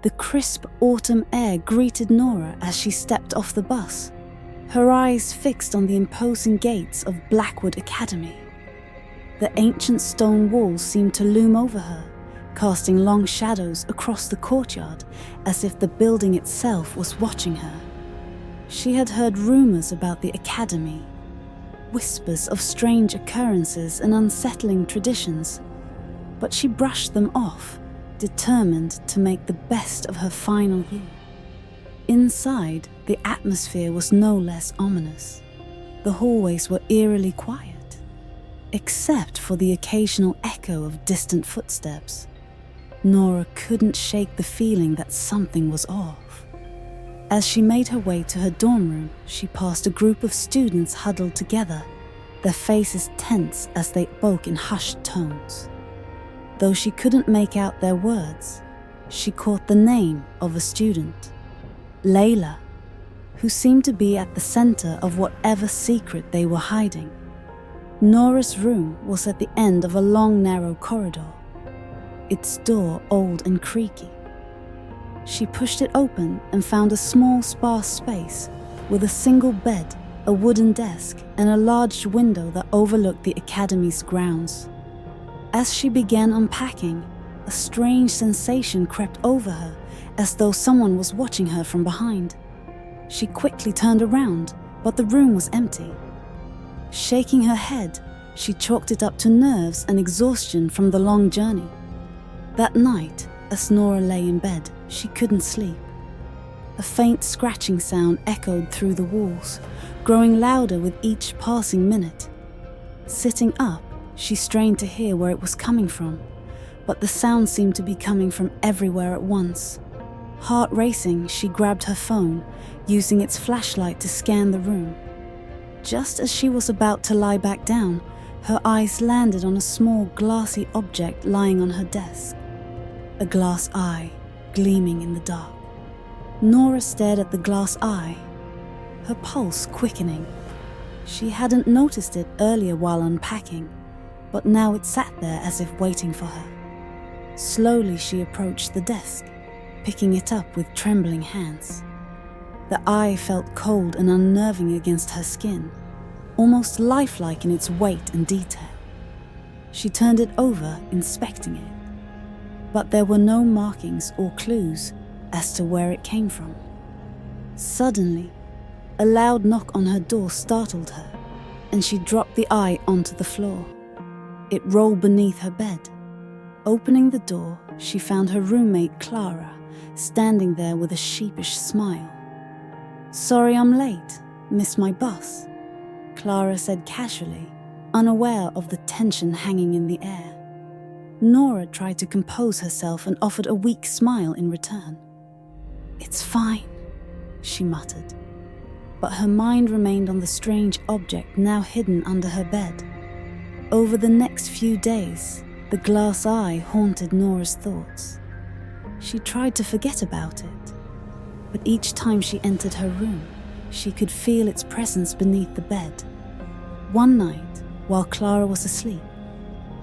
The crisp autumn air greeted Nora as she stepped off the bus, her eyes fixed on the imposing gates of Blackwood Academy. The ancient stone walls seemed to loom over her, casting long shadows across the courtyard as if the building itself was watching her. She had heard rumors about the academy, whispers of strange occurrences and unsettling traditions, but she brushed them off, determined to make the best of her final year. Inside, the atmosphere was no less ominous. The hallways were eerily quiet, except for the occasional echo of distant footsteps. Nora couldn't shake the feeling that something was off. As she made her way to her dorm room, she passed a group of students huddled together, their faces tense as they spoke in hushed tones. Though she couldn't make out their words, she caught the name of a student, Layla, who seemed to be at the center of whatever secret they were hiding. Nora's room was at the end of a long, narrow corridor, its door old and creaky. She pushed it open and found a small, sparse space with a single bed, a wooden desk, and a large window that overlooked the academy's grounds. As she began unpacking, a strange sensation crept over her, as though someone was watching her from behind. She quickly turned around, but the room was empty. Shaking her head, she chalked it up to nerves and exhaustion from the long journey. That night, as Nora lay in bed, she couldn't sleep. A faint scratching sound echoed through the walls, growing louder with each passing minute. Sitting up, she strained to hear where it was coming from, but the sound seemed to be coming from everywhere at once. Heart racing, she grabbed her phone, using its flashlight to scan the room. Just as she was about to lie back down, her eyes landed on a small glassy object lying on her desk. A glass eye, gleaming in the dark. Nora stared at the glass eye, her pulse quickening. She hadn't noticed it earlier while unpacking, but now it sat there as if waiting for her. Slowly she approached the desk, picking it up with trembling hands. The eye felt cold and unnerving against her skin, almost lifelike in its weight and detail. She turned it over, inspecting it, but there were no markings or clues as to where it came from. Suddenly, a loud knock on her door startled her, and she dropped the eye onto the floor. It rolled beneath her bed. Opening the door, she found her roommate Clara standing there with a sheepish smile. "Sorry I'm late. Missed my bus," Clara said casually, unaware of the tension hanging in the air. Nora tried to compose herself and offered a weak smile in return. "It's fine," she muttered, but her mind remained on the strange object now hidden under her bed. Over the next few days, the glass eye haunted Nora's thoughts. She tried to forget about it, but each time she entered her room, she could feel its presence beneath the bed. One night, while Clara was asleep,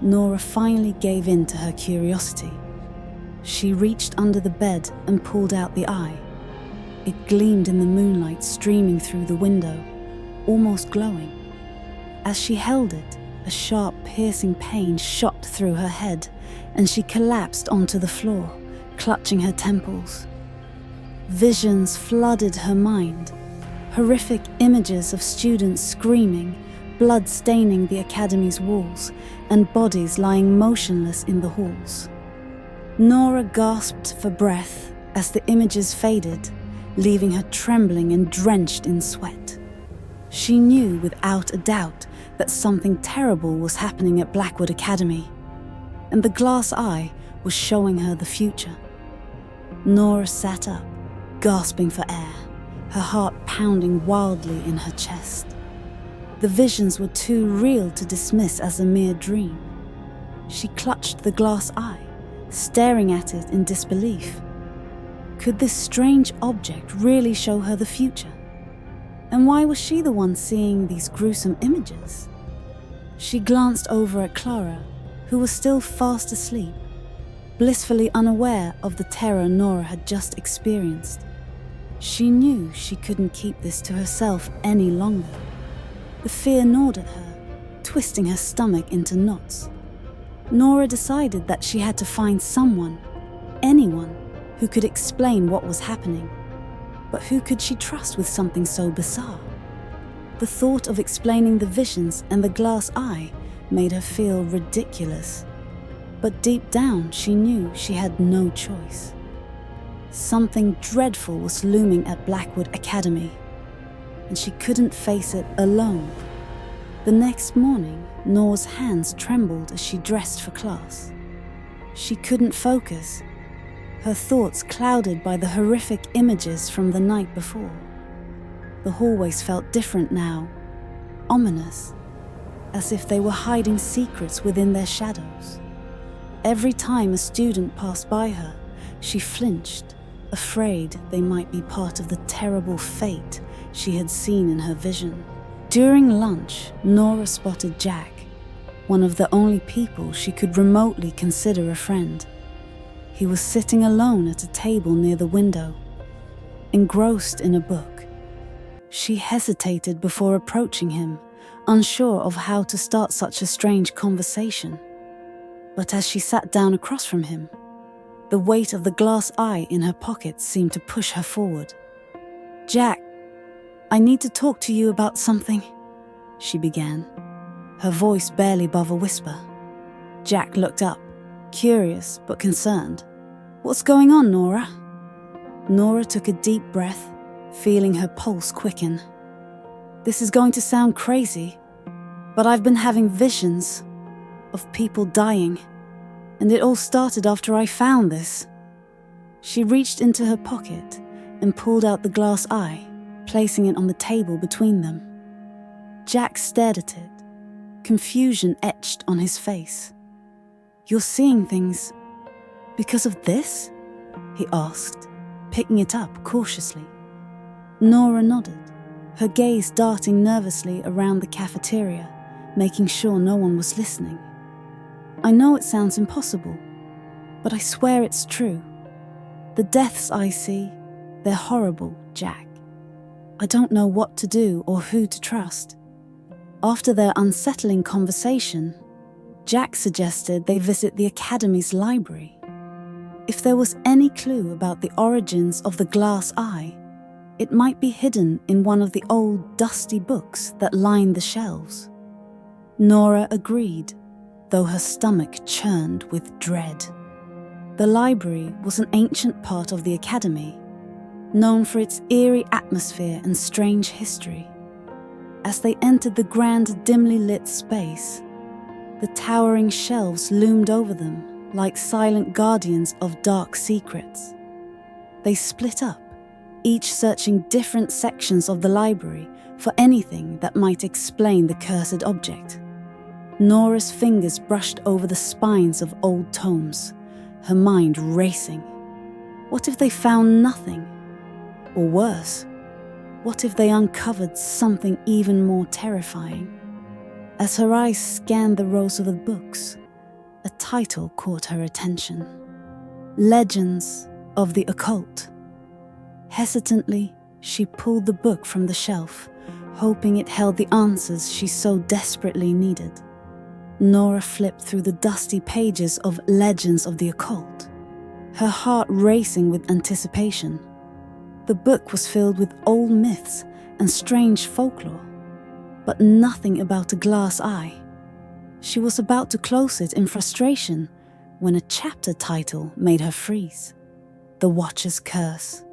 Nora finally gave in to her curiosity. She reached under the bed and pulled out the eye. It gleamed in the moonlight streaming through the window, almost glowing. As she held it, a sharp, piercing pain shot through her head, and she collapsed onto the floor, clutching her temples. Visions flooded her mind, horrific images of students screaming, blood staining the academy's walls, and bodies lying motionless in the halls. Nora gasped for breath as the images faded, leaving her trembling and drenched in sweat. She knew without a doubt that something terrible was happening at Blackwood Academy, and the glass eye was showing her the future. Nora sat up, gasping for air, her heart pounding wildly in her chest. The visions were too real to dismiss as a mere dream. She clutched the glass eye, staring at it in disbelief. Could this strange object really show her the future? And why was she the one seeing these gruesome images? She glanced over at Clara, who was still fast asleep. blissfully unaware of the terror Nora had just experienced. She knew she couldn't keep this to herself any longer. The fear gnawed at her, twisting her stomach into knots. Nora decided that she had to find someone, anyone, who could explain what was happening. But who could she trust with something so bizarre? The thought of explaining the visions and the glass eye made her feel ridiculous. But deep down, she knew she had no choice. Something dreadful was looming at Blackwood Academy, and she couldn't face it alone. The next morning, Nora's hands trembled as she dressed for class. She couldn't focus, her thoughts clouded by the horrific images from the night before. The hallways felt different now, ominous, as if they were hiding secrets within their shadows. Every time a student passed by her, she flinched, afraid they might be part of the terrible fate she had seen in her vision. During lunch, Nora spotted Jack, one of the only people she could remotely consider a friend. He was sitting alone at a table near the window, engrossed in a book. She hesitated before approaching him, unsure of how to start such a strange conversation. But as she sat down across from him, the weight of the glass eye in her pocket seemed to push her forward. "Jack, I need to talk to you about something," she began, her voice barely above a whisper. Jack looked up, curious but concerned. "What's going on, Nora?" Nora took a deep breath, feeling her pulse quicken. "This is going to sound crazy, but I've been having visions of people dying. And it all started after I found this." She reached into her pocket and pulled out the glass eye, placing it on the table between them. Jack stared at it, confusion etched on his face. "You're seeing things because of this?" he asked, picking it up cautiously. Nora nodded, her gaze darting nervously around the cafeteria, making sure no one was listening. "I know it sounds impossible, but I swear it's true. The deaths I see, they're horrible, Jack. I don't know what to do or who to trust." After their unsettling conversation, Jack suggested they visit the Academy's library. If there was any clue about the origins of the glass eye, it might be hidden in one of the old, dusty books that lined the shelves. Nora agreed, though her stomach churned with dread. The library was an ancient part of the Academy, known for its eerie atmosphere and strange history. As they entered the grand, dimly lit space, the towering shelves loomed over them like silent guardians of dark secrets. They split up, each searching different sections of the library for anything that might explain the cursed object. Nora's fingers brushed over the spines of old tomes, her mind racing. What if they found nothing? Or worse, what if they uncovered something even more terrifying? As her eyes scanned the rows of the books, a title caught her attention. Legends of the Occult. Hesitantly, she pulled the book from the shelf, hoping it held the answers she so desperately needed. Nora flipped through the dusty pages of Legends of the Occult, her heart racing with anticipation. The book was filled with old myths and strange folklore, but nothing about a glass eye. She was about to close it in frustration when a chapter title made her freeze. The Watcher's Curse.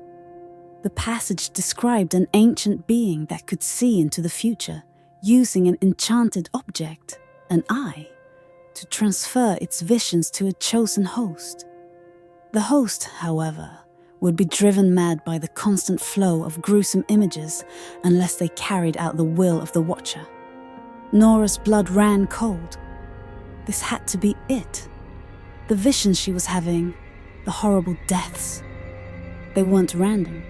The passage described an ancient being that could see into the future, using an enchanted object, an eye, to transfer its visions to a chosen host. The host, however, would be driven mad by the constant flow of gruesome images unless they carried out the will of the Watcher. Nora's blood ran cold. This had to be it. The visions she was having, the horrible deaths. They weren't random.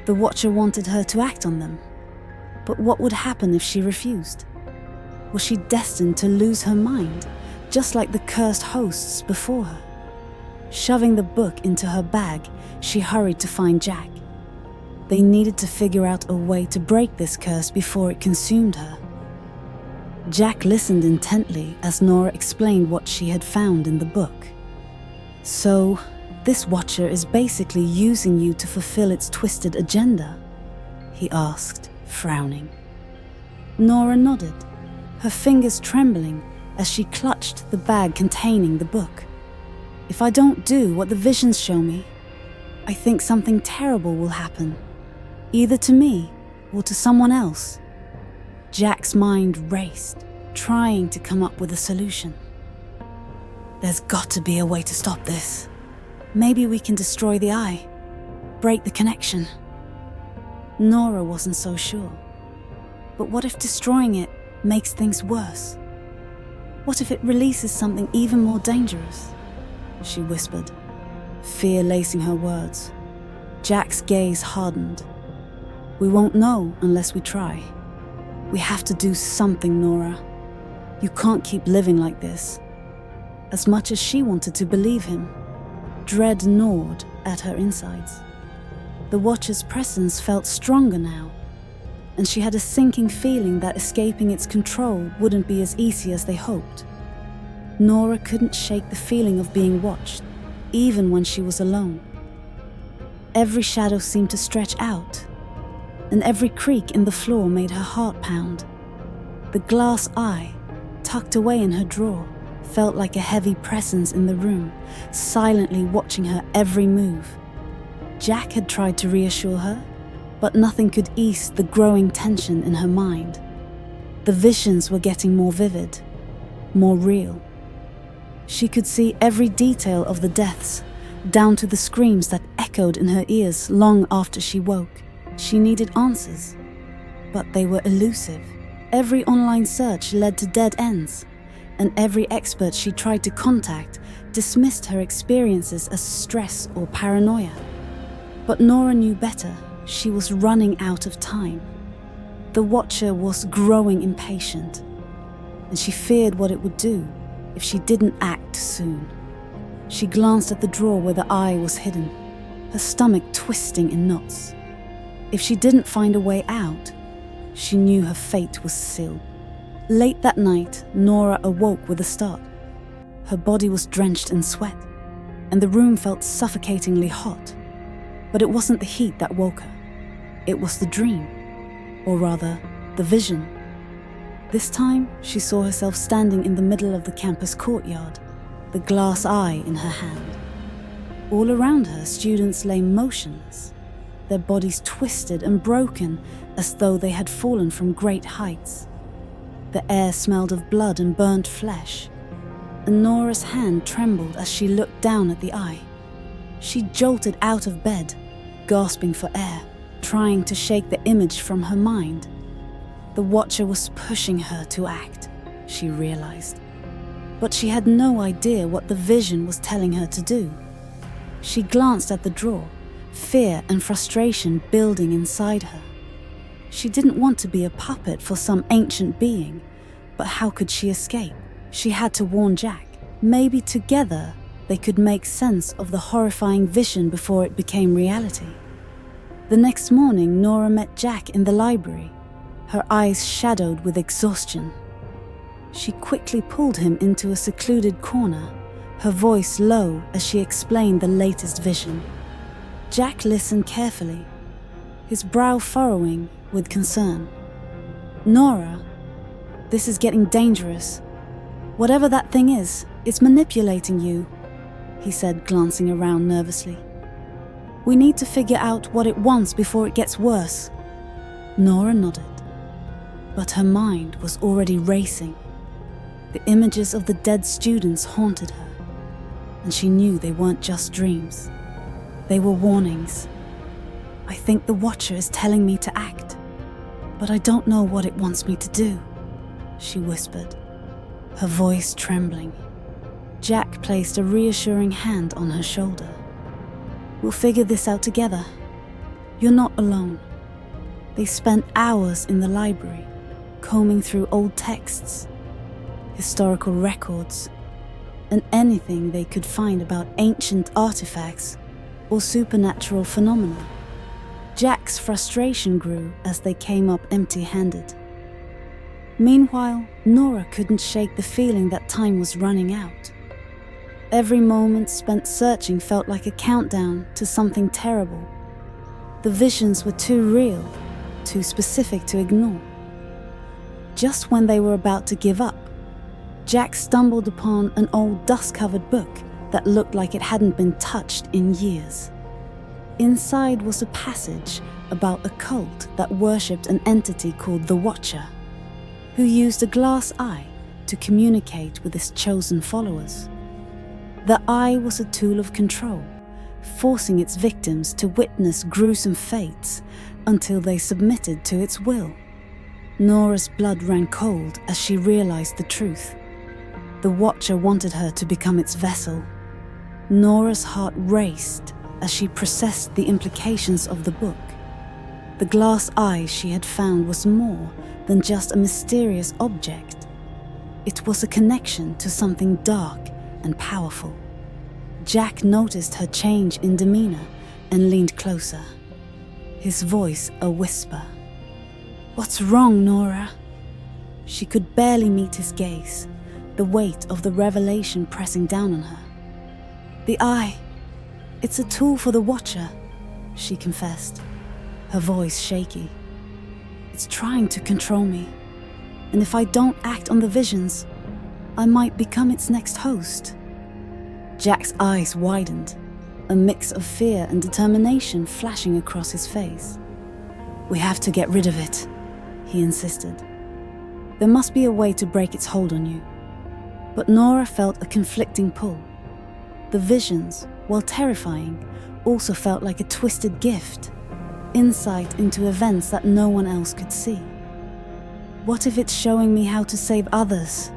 The Watcher wanted her to act on them. But what would happen if she refused? Was she destined to lose her mind, just like the cursed hosts before her? Shoving the book into her bag, she hurried to find Jack. They needed to figure out a way to break this curse before it consumed her. Jack listened intently as Nora explained what she had found in the book. "So, this Watcher is basically using you to fulfill its twisted agenda?" he asked, frowning. Nora nodded, her fingers trembling as she clutched the bag containing the book. "If I don't do what the visions show me, I think something terrible will happen, either to me or to someone else." Jack's mind raced, trying to come up with a solution. "There's got to be a way to stop this. Maybe we can destroy the eye, break the connection." Nora wasn't so sure. But what if destroying it makes things worse? What if it releases something even more dangerous? She whispered, fear lacing her words. Jack's gaze hardened. "We won't know unless we try. We have to do something, Nora. You can't keep living like this." As much as she wanted to believe him, dread gnawed at her insides. The Watcher's presence felt stronger now, and she had a sinking feeling that escaping its control wouldn't be as easy as they hoped. Nora couldn't shake the feeling of being watched, even when she was alone. Every shadow seemed to stretch out, and every creak in the floor made her heart pound. The glass eye, tucked away in her drawer, felt like a heavy presence in the room, silently watching her every move. Jack had tried to reassure her, but nothing could ease the growing tension in her mind. The visions were getting more vivid, more real. She could see every detail of the deaths, down to the screams that echoed in her ears long after she woke. She needed answers, but they were elusive. Every online search led to dead ends, and every expert she tried to contact dismissed her experiences as stress or paranoia. But Nora knew better. She was running out of time. The Watcher was growing impatient, and she feared what it would do if she didn't act soon. She glanced at the drawer where the eye was hidden, her stomach twisting in knots. If she didn't find a way out, she knew her fate was sealed. Late that night, Nora awoke with a start. Her body was drenched in sweat, and the room felt suffocatingly hot. But it wasn't the heat that woke her. It was the dream, or rather, the vision. This time, she saw herself standing in the middle of the campus courtyard, the glass eye in her hand. All around her, students lay motionless, their bodies twisted and broken as though they had fallen from great heights. The air smelled of blood and burnt flesh, and Nora's hand trembled as she looked down at the eye. She jolted out of bed, gasping for air, trying to shake the image from her mind. The Watcher was pushing her to act, she realized. But she had no idea what the vision was telling her to do. She glanced at the drawer, fear and frustration building inside her. She didn't want to be a puppet for some ancient being, but how could she escape? She had to warn Jack. Maybe together they could make sense of the horrifying vision before it became reality. The next morning, Nora met Jack in the library, her eyes shadowed with exhaustion. She quickly pulled him into a secluded corner, her voice low as she explained the latest vision. Jack listened carefully, his brow furrowing with concern. "Nora, this is getting dangerous. Whatever that thing is, it's manipulating you," he said, glancing around nervously. "We need to figure out what it wants before it gets worse." Nora nodded, but her mind was already racing. The images of the dead students haunted her, and she knew they weren't just dreams. They were warnings. "I think the Watcher is telling me to act, but I don't know what it wants me to do," she whispered, her voice trembling. Jack placed a reassuring hand on her shoulder. "We'll figure this out together. You're not alone." They spent hours in the library, combing through old texts, historical records, and anything they could find about ancient artifacts or supernatural phenomena. Jack's frustration grew as they came up empty-handed. Meanwhile, Nora couldn't shake the feeling that time was running out. Every moment spent searching felt like a countdown to something terrible. The visions were too real, too specific to ignore. Just when they were about to give up, Jack stumbled upon an old dust-covered book that looked like it hadn't been touched in years. Inside was a passage about a cult that worshipped an entity called the Watcher, who used a glass eye to communicate with his chosen followers. The eye was a tool of control, forcing its victims to witness gruesome fates until they submitted to its will. Nora's blood ran cold as she realized the truth. The Watcher wanted her to become its vessel. Nora's heart raced as she processed the implications of the book. The glass eye she had found was more than just a mysterious object. It was a connection to something dark and powerful. Jack noticed her change in demeanor and leaned closer, his voice a whisper. "What's wrong, Nora?" She could barely meet his gaze, the weight of the revelation pressing down on her. "The eye, it's a tool for the Watcher," she confessed, her voice shaky. "It's trying to control me, and if I don't act on the visions, I might become its next host." Jack's eyes widened, a mix of fear and determination flashing across his face. "We have to get rid of it," he insisted. "There must be a way to break its hold on you." But Nora felt a conflicting pull. The visions, while terrifying, also felt like a twisted gift, insight into events that no one else could see. "What if it's showing me how to save others?"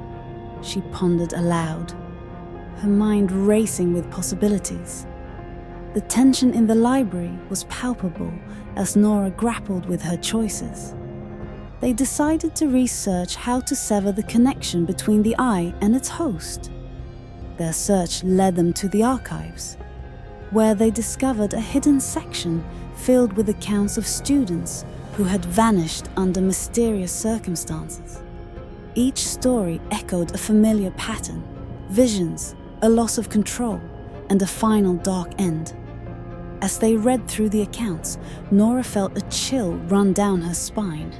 she pondered aloud, her mind racing with possibilities. The tension in the library was palpable as Nora grappled with her choices. They decided to research how to sever the connection between the eye and its host. Their search led them to the archives, where they discovered a hidden section filled with accounts of students who had vanished under mysterious circumstances. Each story echoed a familiar pattern: visions, a loss of control, and a final dark end. As they read through the accounts, Nora felt a chill run down her spine.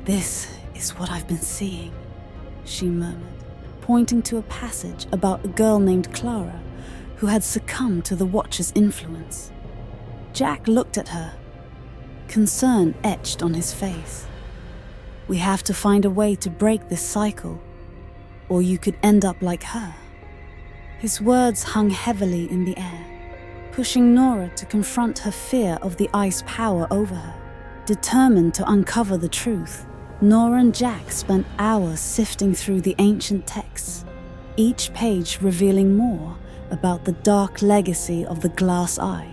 "This is what I've been seeing," she murmured, pointing to a passage about a girl named Clara who had succumbed to the Watcher's influence. Jack looked at her, concern etched on his face. "We have to find a way to break this cycle, or you could end up like her." His words hung heavily in the air, pushing Nora to confront her fear of the eye's power over her. Determined to uncover the truth, Nora and Jack spent hours sifting through the ancient texts, each page revealing more about the dark legacy of the glass eye.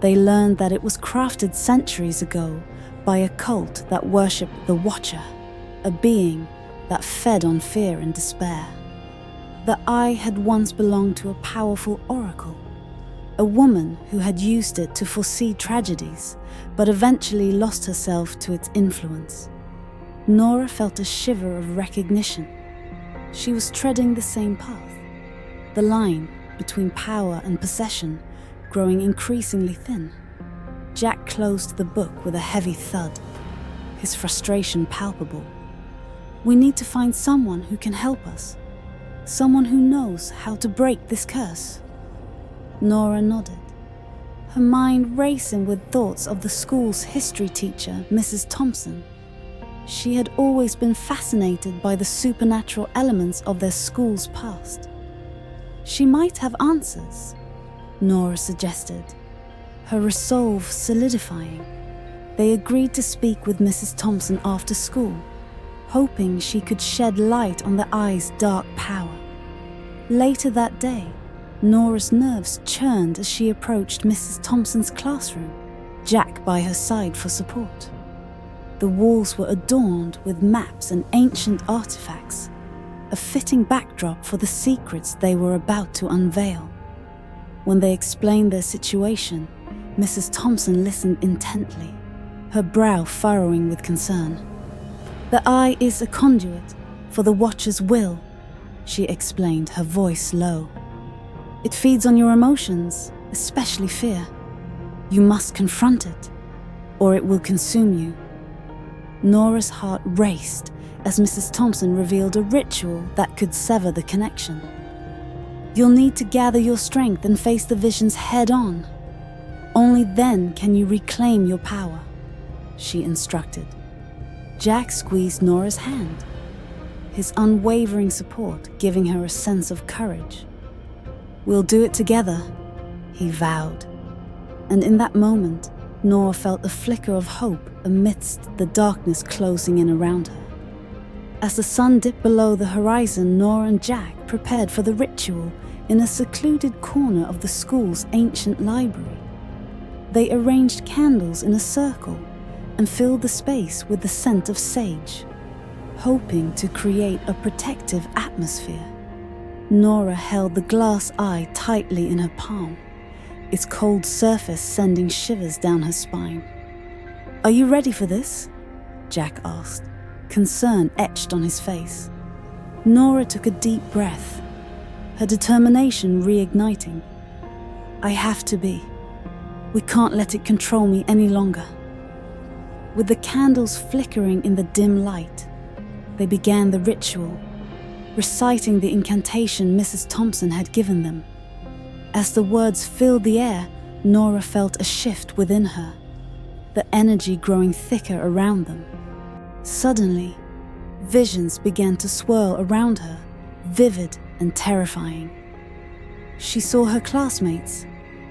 They learned that it was crafted centuries ago by a cult that worshipped the Watcher, a being that fed on fear and despair. The eye had once belonged to a powerful oracle, a woman who had used it to foresee tragedies, but eventually lost herself to its influence. Nora felt a shiver of recognition. She was treading the same path, the line between power and possession growing increasingly thin. Jack closed the book with a heavy thud, his frustration palpable. "We need to find someone who can help us. Someone who knows how to break this curse." Nora nodded, her mind racing with thoughts of the school's history teacher, Mrs. Thompson. She had always been fascinated by the supernatural elements of their school's past. She might have answers, Nora suggested, her resolve solidifying. They agreed to speak with Mrs. Thompson after school, hoping she could shed light on the eye's dark power. Later that day, Nora's nerves churned as she approached Mrs. Thompson's classroom, Jack by her side for support. The walls were adorned with maps and ancient artifacts, a fitting backdrop for the secrets they were about to unveil. When they explained their situation, Mrs. Thompson listened intently, her brow furrowing with concern. "The eye is a conduit for the Watcher's will," she explained, her voice low. "It feeds on your emotions, especially fear. You must confront it, or it will consume you." Nora's heart raced as Mrs. Thompson revealed a ritual that could sever the connection. "You'll need to gather your strength and face the visions head-on. Only then can you reclaim your power," she instructed. Jack squeezed Nora's hand, his unwavering support giving her a sense of courage. "We'll do it together," he vowed. And in that moment, Nora felt a flicker of hope amidst the darkness closing in around her. As the sun dipped below the horizon, Nora and Jack prepared for the ritual in a secluded corner of the school's ancient library. They arranged candles in a circle and filled the space with the scent of sage, hoping to create a protective atmosphere. Nora held the glass eye tightly in her palm, its cold surface sending shivers down her spine. "Are you ready for this?" Jack asked, concern etched on his face. Nora took a deep breath, her determination reigniting. "I have to be. We can't let it control me any longer." With the candles flickering in the dim light, they began the ritual, reciting the incantation Mrs. Thompson had given them. As the words filled the air, Nora felt a shift within her, the energy growing thicker around them. Suddenly, visions began to swirl around her, vivid and terrifying. She saw her classmates,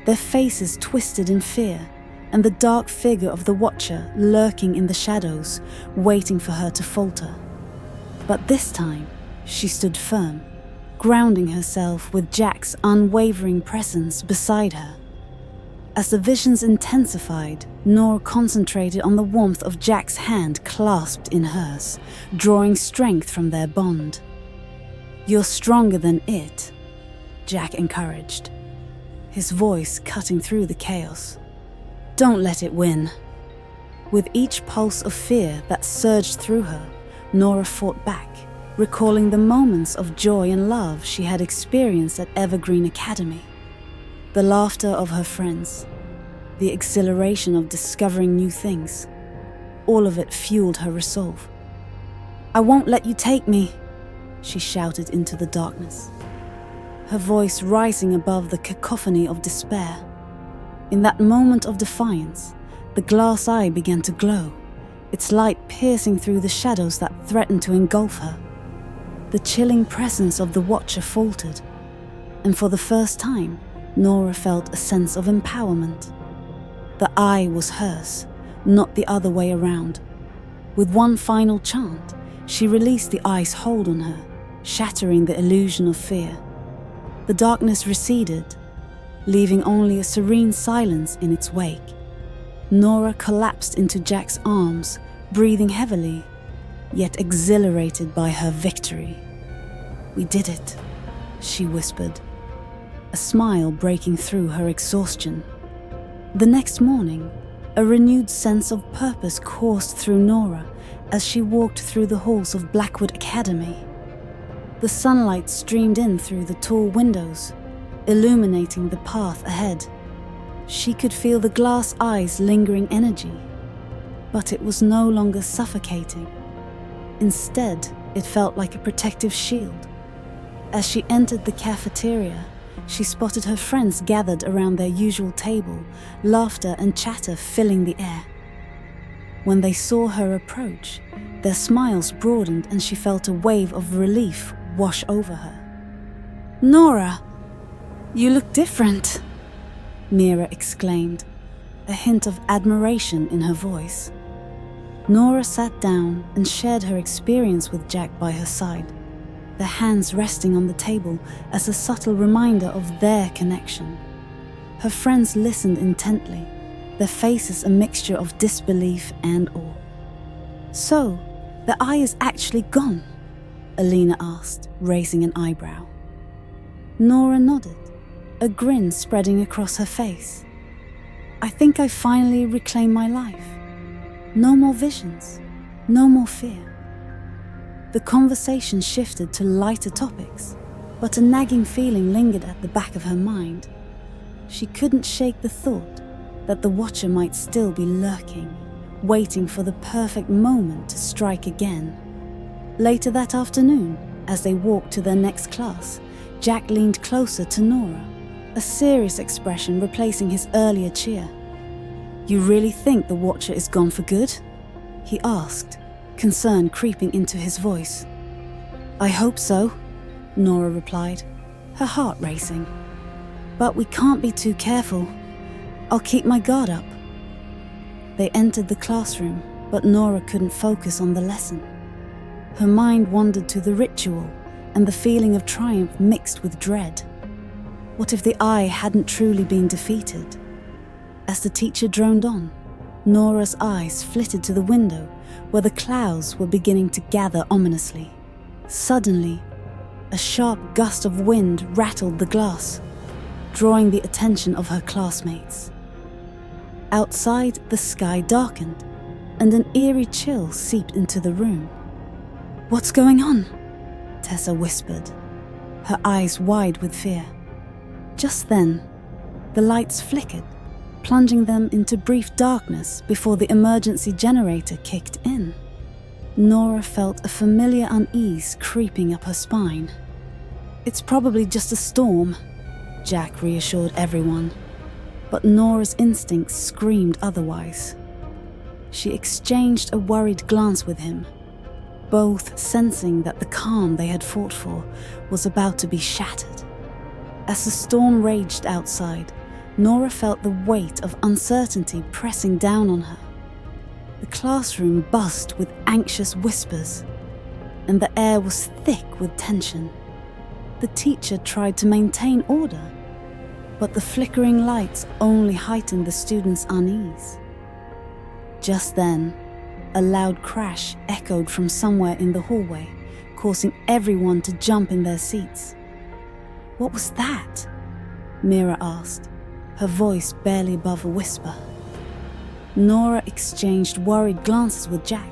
their faces twisted in fear, and the dark figure of the Watcher lurking in the shadows, waiting for her to falter. But this time, she stood firm, grounding herself with Jack's unwavering presence beside her. As the visions intensified, Nora concentrated on the warmth of Jack's hand clasped in hers, drawing strength from their bond. "You're stronger than it," Jack encouraged, his voice cutting through the chaos. "Don't let it win." With each pulse of fear that surged through her, Nora fought back, recalling the moments of joy and love she had experienced at Evergreen Academy. The laughter of her friends, the exhilaration of discovering new things, all of it fueled her resolve. "I won't let you take me," she shouted into the darkness, her voice rising above the cacophony of despair. In that moment of defiance, the glass eye began to glow, its light piercing through the shadows that threatened to engulf her. The chilling presence of the Watcher faltered, and for the first time, Nora felt a sense of empowerment. The eye was hers, not the other way around. With one final chant, she released the eye's hold on her, shattering the illusion of fear. The darkness receded, leaving only a serene silence in its wake. Nora collapsed into Jack's arms, breathing heavily, yet exhilarated by her victory. "We did it," she whispered, a smile breaking through her exhaustion. The next morning, a renewed sense of purpose coursed through Nora as she walked through the halls of Blackwood Academy. The sunlight streamed in through the tall windows, illuminating the path ahead. She could feel the glass eye's lingering energy, but it was no longer suffocating. Instead, it felt like a protective shield. As she entered the cafeteria, she spotted her friends gathered around their usual table, laughter and chatter filling the air. When they saw her approach, their smiles broadened and she felt a wave of relief wash over her. "Nora, you look different," Mira exclaimed, a hint of admiration in her voice. Nora sat down and shared her experience with Jack by her side, their hands resting on the table as a subtle reminder of their connection. Her friends listened intently, their faces a mixture of disbelief and awe. "So, the eye is actually gone," Alina asked, raising an eyebrow. Nora nodded, a grin spreading across her face. I think I finally reclaimed my life. No more visions, no more fear. The conversation shifted to lighter topics, but a nagging feeling lingered at the back of her mind. She couldn't shake the thought that the Watcher might still be lurking, waiting for the perfect moment to strike again. Later that afternoon, as they walked to their next class, Jack leaned closer to Nora, a serious expression replacing his earlier cheer. You really think the Watcher is gone for good? He asked, concern creeping into his voice. I hope so, Nora replied, her heart racing. But we can't be too careful. I'll keep my guard up. They entered the classroom, but Nora couldn't focus on the lesson. Her mind wandered to the ritual and the feeling of triumph mixed with dread. What if the Eye hadn't truly been defeated? As the teacher droned on, Nora's eyes flitted to the window where the clouds were beginning to gather ominously. Suddenly, a sharp gust of wind rattled the glass, drawing the attention of her classmates. Outside, the sky darkened, and an eerie chill seeped into the room. What's going on? Tessa whispered, her eyes wide with fear. Just then, the lights flickered, plunging them into brief darkness before the emergency generator kicked in. Nora felt a familiar unease creeping up her spine. It's probably just a storm, Jack reassured everyone, but Nora's instincts screamed otherwise. She exchanged a worried glance with him, both sensing that the calm they had fought for was about to be shattered. As the storm raged outside, Nora felt the weight of uncertainty pressing down on her. The classroom buzzed with anxious whispers, and the air was thick with tension. The teacher tried to maintain order, but the flickering lights only heightened the students' unease. Just then, a loud crash echoed from somewhere in the hallway, causing everyone to jump in their seats. What was that? Mira asked, her voice barely above a whisper. Nora exchanged worried glances with Jack,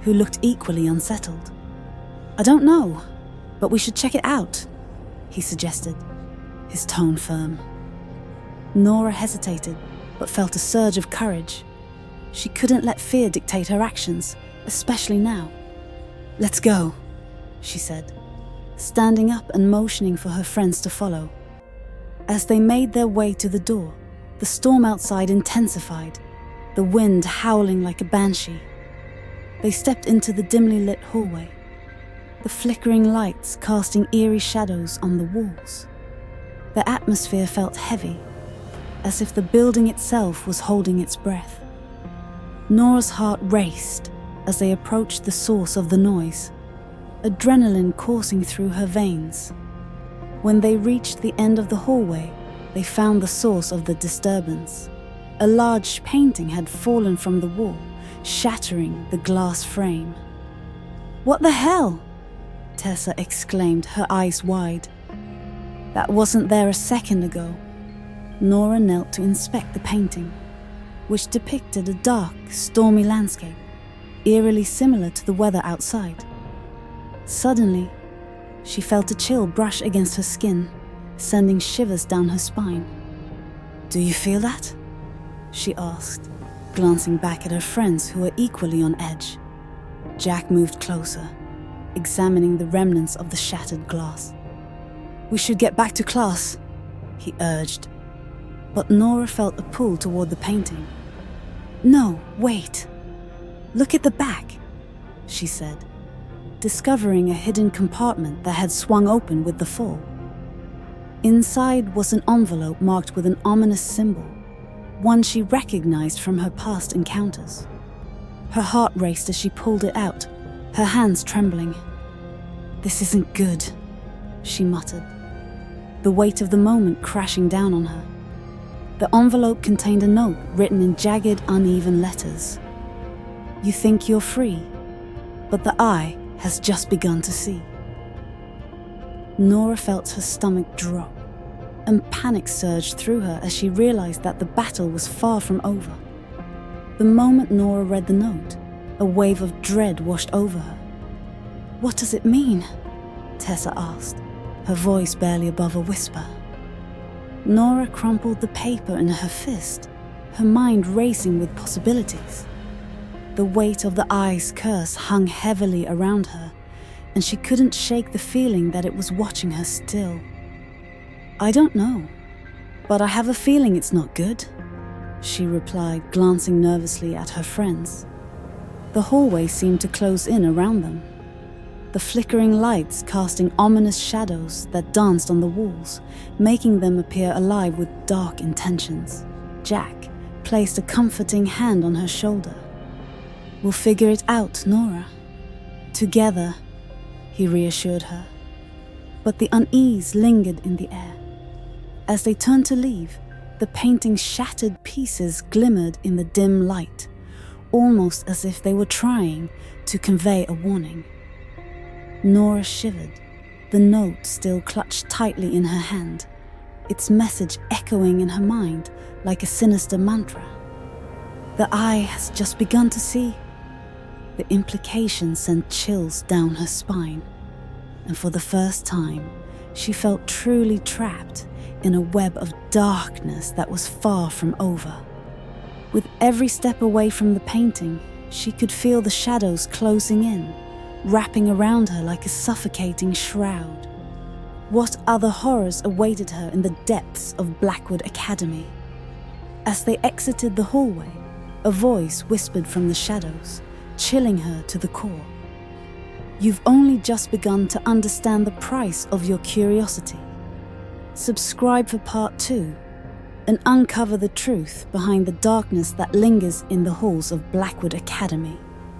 who looked equally unsettled. I don't know, but we should check it out, he suggested, his tone firm. Nora hesitated, but felt a surge of courage. She couldn't let fear dictate her actions, especially now. Let's go, she said, standing up and motioning for her friends to follow. As they made their way to the door, the storm outside intensified, the wind howling like a banshee. They stepped into the dimly lit hallway, the flickering lights casting eerie shadows on the walls. The atmosphere felt heavy, as if the building itself was holding its breath. Nora's heart raced as they approached the source of the noise, adrenaline coursing through her veins. When they reached the end of the hallway, they found the source of the disturbance. A large painting had fallen from the wall, shattering the glass frame. What the hell? Tessa exclaimed, her eyes wide. That wasn't there a second ago. Nora knelt to inspect the painting, which depicted a dark, stormy landscape, eerily similar to the weather outside. Suddenly, she felt a chill brush against her skin, sending shivers down her spine. Do you feel that? She asked, glancing back at her friends who were equally on edge. Jack moved closer, examining the remnants of the shattered glass. We should get back to class, he urged, but Nora felt a pull toward the painting. No, wait. Look at the back, she said, discovering a hidden compartment that had swung open with the fall. Inside was an envelope marked with an ominous symbol, one she recognized from her past encounters. Her heart raced as she pulled it out, her hands trembling. This isn't good, she muttered, the weight of the moment crashing down on her. The envelope contained a note written in jagged, uneven letters. You think you're free, but the Eye has just begun to see. Nora felt her stomach drop, and panic surged through her as she realized that the battle was far from over. The moment Nora read the note, a wave of dread washed over her. "What does it mean?" Tessa asked, her voice barely above a whisper. Nora crumpled the paper in her fist, her mind racing with possibilities. The weight of the eye's curse hung heavily around her, and she couldn't shake the feeling that it was watching her still. "I don't know, but I have a feeling it's not good," she replied, glancing nervously at her friends. The hallway seemed to close in around them, the flickering lights casting ominous shadows that danced on the walls, making them appear alive with dark intentions. Jack placed a comforting hand on her shoulder. "We'll figure it out, Nora. Together," he reassured her. But the unease lingered in the air. As they turned to leave, the painting's shattered pieces glimmered in the dim light, almost as if they were trying to convey a warning. Nora shivered, the note still clutched tightly in her hand, its message echoing in her mind like a sinister mantra. "The eye has just begun to see." The implication sent chills down her spine, and for the first time, she felt truly trapped in a web of darkness that was far from over. With every step away from the painting, she could feel the shadows closing in, wrapping around her like a suffocating shroud. What other horrors awaited her in the depths of Blackwood Academy? As they exited the hallway, a voice whispered from the shadows, chilling her to the core. "You've only just begun to understand the price of your curiosity. Subscribe for part 2 and uncover the truth behind the darkness that lingers in the halls of Blackwood Academy."